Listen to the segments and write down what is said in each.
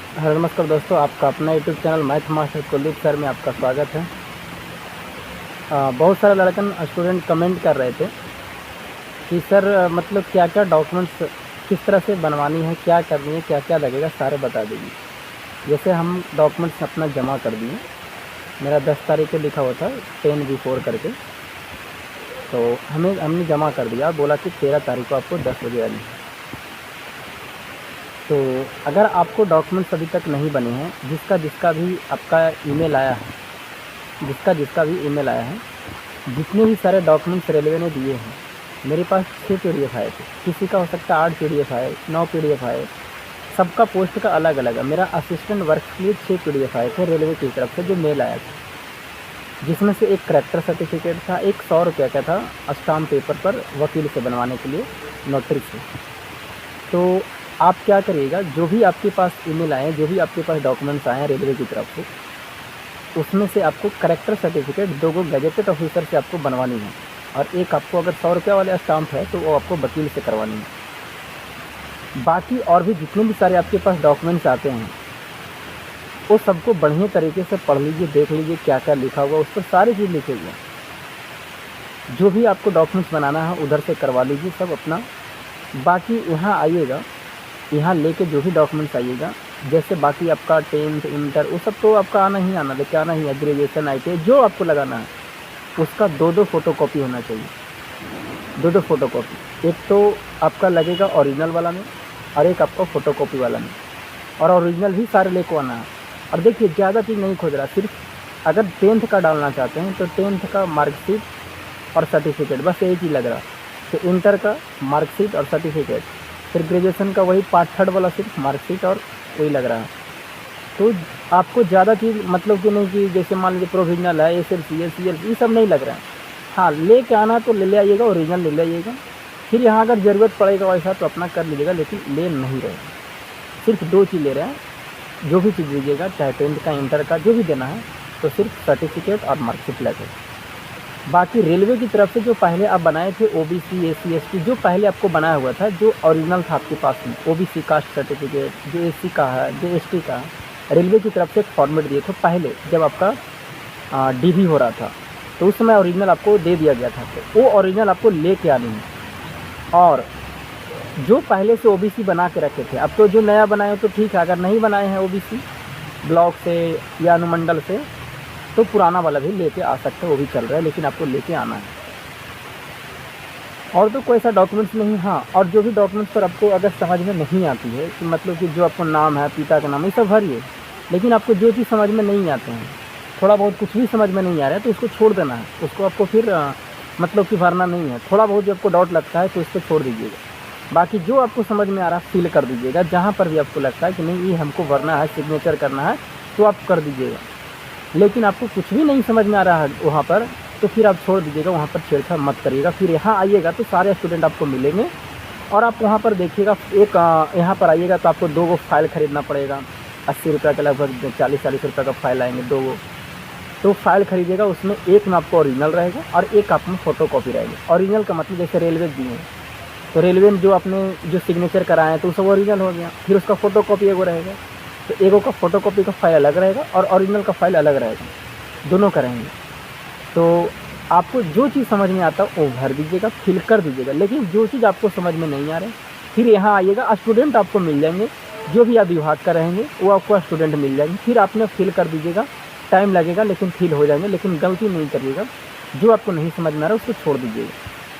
Hello नमस्कार दोस्तों, आपका अपना YouTube channel math master Kuldeep sir में आपका स्वागत है। बहुत सारे लड़कन स्टूडेंट कमेंट कर रहे थे कि सर मतलब क्या क्या डॉक्यूमेंट्स किस तरह से बनवानी है, क्या करनी है, क्या क्या लगेगा, सारे बता दीजिए। जैसे हम डॉक्यूमेंट्स अपना जमा कर दिए, मेरा 10 तारीख को लिखा हुआ था 10 बिफोर करके, तो हमने जमा कर दिया, बोला कि 13 तारीख को आपको 10 बजे आनी है। तो अगर आपको डॉक्यूमेंट्स अभी तक नहीं बने हैं, जिसका जिसका भी आपका ईमेल आया है, जितने भी सारे डॉक्यूमेंट्स रेलवे ने दिए हैं, मेरे पास 6 PDF आए थे, किसी का हो सकता है 8 PDF आए, 9 PDF आए, सबका पोस्ट का अलग अलग है। मेरा असिस्टेंट वर्क के लिए 6 PDF आए थे रेलवे की तरफ से, जो मेल आया था, जिसमें से एक करेक्टर सर्टिफिकेट था, एक 100 रुपये का था स्टाम्प पेपर पर वकील से बनवाने के लिए, नोटरी से। तो आप क्या करिएगा, जो भी आपके पास ईमेल आए हैं, जो भी आपके पास डॉक्यूमेंट्स आए हैं रेलवे की तरफ से, उसमें से आपको करेक्टर सर्टिफिकेट 2 गो गजेटेड ऑफिसर से आपको बनवानी है, और एक आपको अगर 100 रुपये वाले स्टाम्प है तो वो आपको वकील से करवानी है। बाकी और भी जितने भी सारे आपके पास डॉक्यूमेंट्स आते हैं, वो सबको बढ़िया तरीके से पढ़ लीजिए, देख लीजिए क्या क्या लिखा हुआ, उस पर सारी चीज़ लिखी हुई है। जो भी आपको डॉक्यूमेंट्स बनाना है उधर से करवा लीजिए सब अपना। बाकी यहाँ आइएगा, यहाँ लेके जो भी डॉक्यूमेंट्स आइएगा, जैसे बाकी आपका 10th इंटर वो सब तो आपका आना ही आना, लेके आना ही है, ग्रेजुएशन ITI जो आपको लगाना है उसका 2-2 फ़ोटोकॉपी होना चाहिए, 2-2 फ़ोटोकॉपी। एक तो आपका लगेगा ओरिजिनल वाला में, और एक आपका फ़ोटोकॉपी वाला में, और ओरिजिनल भी सारे लेको आना है। और देखिए ज़्यादा चीज़ नहीं खोज रहा, सिर्फ अगर 10th का डालना चाहते हैं तो 10th का मार्कशीट और सर्टिफिकेट, बस एक ही लग रहा। तो इंटर का मार्कशीट और सर्टिफिकेट, फिर ग्रेजुएशन का वही पार्ट 3 वाला सिर्फ मार्कशीट और वही लग रहा है। तो आपको ज़्यादा चीज़ मतलब कि नहीं कि जैसे मान लीजिए प्रोविजनल है, SLC है, CLC, ये सब नहीं लग रहा है। हाँ, ले के आना तो ले आइएगा, ओरिजिनल ले आइएगा। फिर यहाँ अगर ज़रूरत पड़ेगा वैसा तो अपना कर लीजिएगा, लेकिन ले नहीं रहे, सिर्फ 2 चीज़ ले रहे हैं। जो भी चीज़ लीजिएगा, चाहे 10th का, इंटर का, जो भी देना है, तो सिर्फ सर्टिफिकेट और मार्कशीट लगेगा। बाकी रेलवे की तरफ से जो पहले आप बनाए थे OBC SC ST, जो पहले आपको बनाया हुआ था, जो ओरिजिनल था आपके पास में, OBC कास्ट सर्टिफिकेट, जो SC का है, जो ST का है, रेलवे की तरफ से एक फॉर्मेट दिए थे पहले जब आपका DV हो रहा था, तो उस समय ओरिजिनल आपको दे दिया गया था। तो वो ओरिजिनल आपको ले के आनी है। और जो पहले से OBC बना के रखे थे, अब तो जो नया बनाए हो तो ठीक है, अगर नहीं बनाए हैं OBC ब्लॉक से या अनुमंडल से, तो पुराना वाला भी लेके आ सकते हो, वो भी चल रहा है, लेकिन आपको लेके आना है। और तो कोई ऐसा डॉक्यूमेंट्स नहीं। हाँ, और जो भी डॉक्यूमेंट्स पर आपको अगर समझ में नहीं आती है, कि मतलब कि जो आपको नाम है, पिता का नाम, ये सब भरिए, लेकिन आपको जो चीज़ समझ में नहीं आते हैं, थोड़ा बहुत कुछ भी समझ में नहीं आ रहा है, तो उसको छोड़ देना है, उसको आपको फिर मतलब कि भरना नहीं है। थोड़ा बहुत जो आपको डाउट लगता है तो इसको छोड़ दीजिएगा। बाकी जो आपको समझ में आ रहा है फिल कर दीजिएगा। जहाँ पर भी आपको लगता है कि नहीं ये हमको भरना है, सिग्नेचर करना है, तो आप कर दीजिएगा। लेकिन आपको कुछ भी नहीं समझ में आ रहा है वहाँ पर, तो फिर आप छोड़ दीजिएगा, वहाँ पर छेड़छाड़ मत करिएगा। फिर यहाँ आइएगा तो सारे स्टूडेंट आपको मिलेंगे, और आप वहाँ पर देखिएगा, एक यहाँ पर आइएगा तो आपको 2 गो फाइल ख़रीदना पड़ेगा, 80 रुपये के लगभग 40-40 रुपये का फाइल आएंगे 2 गो। तो फाइल खरीदिएगा, उसमें एक में आपको ओरिजिनल रहेगा और एक आप में फ़ोटोकॉपी रहेगी। ओरिजिनल का मतलब जैसे रेलवे दिए हैं, तो रेलवे में जो आपने जो सिग्नेचर कराए हैं तो सब ओरिजिनल हो गया, फिर उसका फ़ोटोकॉपी एगो रहेगा, तो एगो का फ़ोटोकॉपी का फाइल अलग रहेगा और ओरिजिनल का फाइल अलग रहेगा, दोनों का रहेंगे। तो आपको जो चीज़ समझ में आता है वो भर दीजिएगा, फिल कर दीजिएगा। लेकिन जो चीज़ आपको समझ में नहीं आ रहा है, फिर यहाँ आइएगा, स्टूडेंट आपको मिल जाएंगे, जो भी आप विभाग का रहेंगे वो आपको स्टूडेंट मिल जाएंगे, फिर आपने फिल कर दीजिएगा। टाइम लगेगा लेकिन फिल हो जाएंगे, लेकिन गलती नहीं करिएगा, जो आपको नहीं समझ में आ रहा है उसको छोड़ दीजिएगा।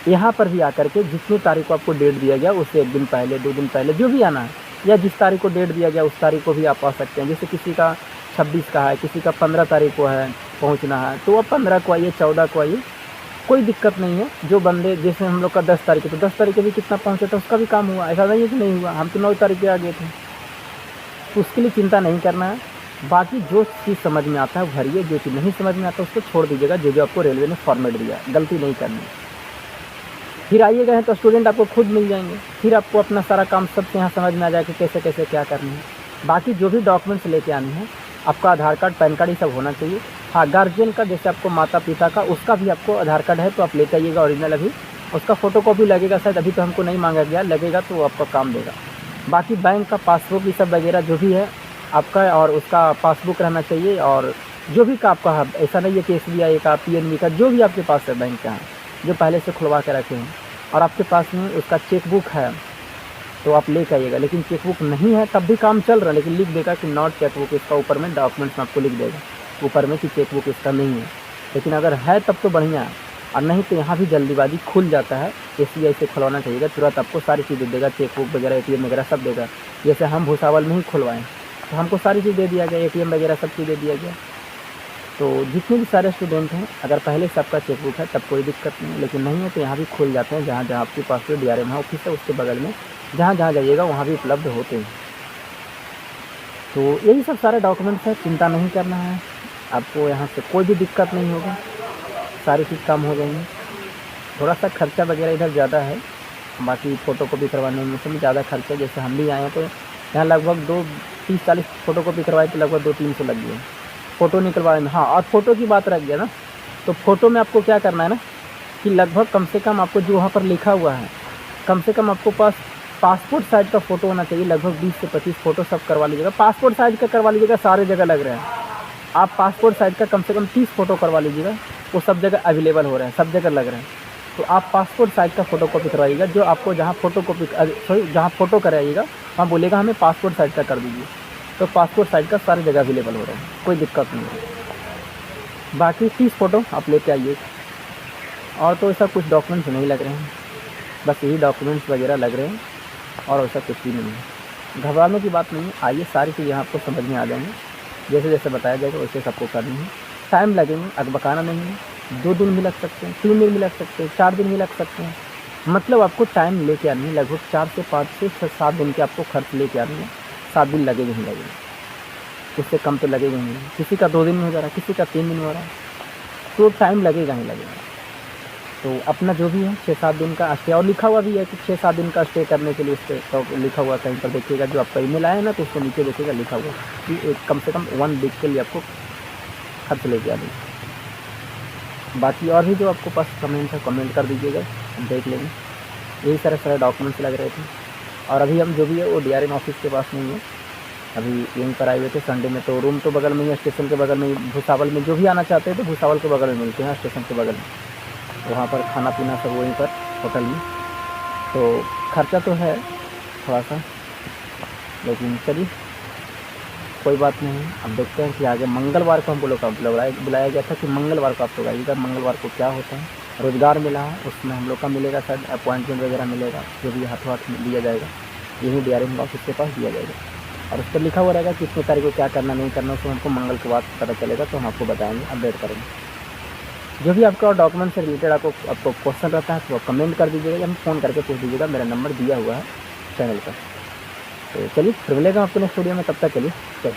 यहाँ पर भी आकर के जितनी तारीख को आपको डेट दिया गया उससे 1 दिन पहले, 2 दिन पहले, जो भी आना है, या जिस तारीख को डेट दिया गया उस तारीख को भी आप आ सकते हैं। जैसे किसी का 26 का है, किसी का 15 तारीख को है पहुंचना है, तो आप 15 को आइए, 14 को आइए, कोई दिक्कत नहीं है। जो बंदे, जैसे हम लोग का 10 तारीख है, तो 10 तारीख को भी कितना पहुंचा था उसका भी काम हुआ, ऐसा नहीं है कि नहीं हुआ। हम तो 9 तारीख के आ गए थे, तो उसके लिए चिंता नहीं करना है। बाकी जो चीज़ समझ में आता है भरिए, जो चीज़ नहीं समझ में आता उसको छोड़ दीजिएगा, जो जो आपको रेलवे ने फॉर्मेट दिया, गलती नहीं करनी। फिर आइएगा हैं तो स्टूडेंट आपको खुद मिल जाएंगे, फिर आपको अपना सारा काम सबसे यहाँ समझ में आ जाएगा कि कैसे कैसे क्या करना है। बाकी जो भी डॉक्यूमेंट्स लेके आने हैं, आपका आधार कार्ड, पैन कार्ड, ये सब होना चाहिए। हाँ, गार्जियन का, जैसे आपको माता पिता का, उसका भी आपको आधार कार्ड है तो आप लेते आइएगा ओरिजिनल। अभी उसका फ़ोटोकॉपी लगेगा शायद, अभी तो हमको नहीं मांगा गया, लगेगा तो आपका काम देगा। बाकी बैंक का पासबुक, ये सब वगैरह जो भी है आपका और उसका पासबुक रहना चाहिए, और जो भी का आपका है, ऐसा नहीं है कि एसबीआई का, पीएनबी का, जो भी आपके पास है बैंक का है, जो पहले से खुलवा के रखे हैं, और आपके पास में उसका चेकबुक है तो आप लेके आइएगा। लेकिन चेकबुक नहीं है तब भी काम चल रहा है, लेकिन लिख देगा कि नॉट चेकबुक, इसका ऊपर में डॉक्यूमेंट्स में आपको लिख देगा ऊपर में कि चेकबुक इसका नहीं है। लेकिन अगर है तब तो बढ़िया है, और नहीं तो यहाँ भी जल्दीबाजी खुल जाता है। एसबीआई से खुलवाना चाहिए, तुरंत आपको सारी चीज़ दे देगा, चेकबुक वगैरह, एटीएम वगैरह सब देगा। जैसे हम भूसावल में ही खुलवाएँ तो हमको सारी चीज़ दे दिया गया, एटीएम वगैरह सब चीज़ दे दिया गया। तो जितने भी सारे स्टूडेंट हैं, अगर पहले से आपका चेकबुक है तब कोई दिक्कत नहीं है, लेकिन नहीं है तो यहाँ भी खुल जाते हैं। जहाँ जहाँ आपके पास डीआरएम ऑफिस है उसके बगल में जहाँ जहाँ जाइएगा वहाँ भी उपलब्ध होते हैं। तो यही सब सारे डॉक्यूमेंट्स हैं, चिंता नहीं करना है आपको, यहाँ से कोई भी दिक्कत नहीं होगा, सारी चीज़ काम हो जाएंगी। थोड़ा सा खर्चा वगैरह इधर ज़्यादा है, बाकी फ़ोटोकॉपी करवाने में सब ज़्यादा खर्चा। जैसे हम भी आए हैं तो यहाँ लगभग 30-40 फ़ोटोकॉपी करवाए तो लगभग 200-300 लग गए फ़ोटो निकलवाने में। हाँ, और फ़ोटो की बात रख गया ना, तो फ़ोटो में आपको क्या करना है ना कि लगभग कम से कम आपको जो वहाँ पर लिखा हुआ है, कम से कम आपको पास पासपोर्ट साइज़ का फ़ोटो होना चाहिए। लगभग 20 से 25 फ़ोटो सब करवा लीजिएगा, पासपोर्ट साइज़ का करवा लीजिएगा, सारे जगह लग रहे हैं। आप पासपोर्ट साइज़ का कम से कम 30 फ़ोटो करवा लीजिएगा, वो सब जगह अवेलेबल हो रहे हैं, सब जगह लग रहे हैं। तो आप पासपोर्ट साइज़ का फ़ोटोकॉपी करवाइएगा, जो आपको जहाँ फ़ोटोकॉपी जहाँ फ़ोटो कराइएगा वहाँ बोलेगा हमें पासपोर्ट साइज़ का कर दीजिए, तो पासपोर्ट साइज़ का सारी जगह अवेलेबल हो रहे हैं, कोई दिक्कत नहीं है। बाकी 30 फ़ोटो आप लेके आइए, और तो ऐसा कुछ डॉक्यूमेंट्स नहीं लग रहे हैं, बस यही डॉक्यूमेंट्स वगैरह लग रहे हैं, और ऐसा कुछ भी नहीं है। घबराने की बात नहीं है, आइए सारी चीज़ें आपको समझ में आ जाएंगी, जैसे जैसे बताया जाएगा वैसे सबको करनी है। टाइम लगेंगे, अकबकाना नहीं है, 2 दिन भी लग सकते हैं, 3 दिन भी लग सकते हैं, 4 दिन भी लग सकते हैं। मतलब आपको टाइम लेके आनी है, लगभग 4 से 5 से 7 दिन के आपको खर्च लेके आनी है। 7 दिन लगेगा ही लगेगा, उससे कम तो लगेगा ही नहीं। किसी का 2 दिन में हो जा रहा है, किसी का 3 दिन में हो रहा है, तो टाइम लगेगा ही लगेगा। तो अपना जो भी है 6-7 दिन का स्टे, और लिखा हुआ भी है कि 6-7 दिन का स्टे करने के लिए उस पर तो लिखा हुआ कहीं पर देखिएगा, जो आपका ईमेल आया है ना तो उसके नीचे देखिएगा लिखा हुआ कि एक कम से कम 1 वीक के लिए आपको खर्च लेके आनी। बाकी और भी जो आपको पास कमेंट है कमेंट कर दीजिएगा, हम देख लेंगे। यही सारे डॉक्यूमेंट्स लग रहे थे, और अभी हम जो भी है वो डीआरएम ऑफिस के पास नहीं है, अभी यहीं पर आए हुए थे संडे में। तो रूम तो बगल में ही है, स्टेशन के बगल में ही, भूसावल में जो भी आना चाहते हैं तो भूसावल के बगल में मिलते हैं, स्टेशन के बगल में। वहाँ पर खाना पीना सब वहीं पर होटल में, तो खर्चा तो है थोड़ा सा, लेकिन चलिए कोई बात नहीं। अब देखते हैं कि आगे मंगलवार को हम लोग का बुलाया गया था कि मंगलवार को आप लोग आइएगा। मंगलवार को क्या होता है, रोज़गार मिला है उसमें हम लोग का मिलेगा, शायद अपॉइंटमेंट वगैरह मिलेगा, जो भी हाथों हाथ दिया जाएगा, यही डीआरएम ऑफिस के पास दिया जाएगा, और उस पर लिखा हुआ रहेगा कि कितने तारीख को क्या करना नहीं करना, उसको हमको मंगल के बाद पता चलेगा, तो हम आपको बताएंगे, अपडेट करेंगे। जो भी आपका डॉक्यूमेंट से रिलेटेड आपको क्वेश्चन रहता है तो आप कमेंट कर दीजिएगा, या फ़ोन करके पूछ दीजिएगा, मेरा नंबर दिया हुआ है चैनल पर। तो चलिए फिर मिलेगा आपको नेक्स्ट वीडियो में, तब तक चलिए चलिए।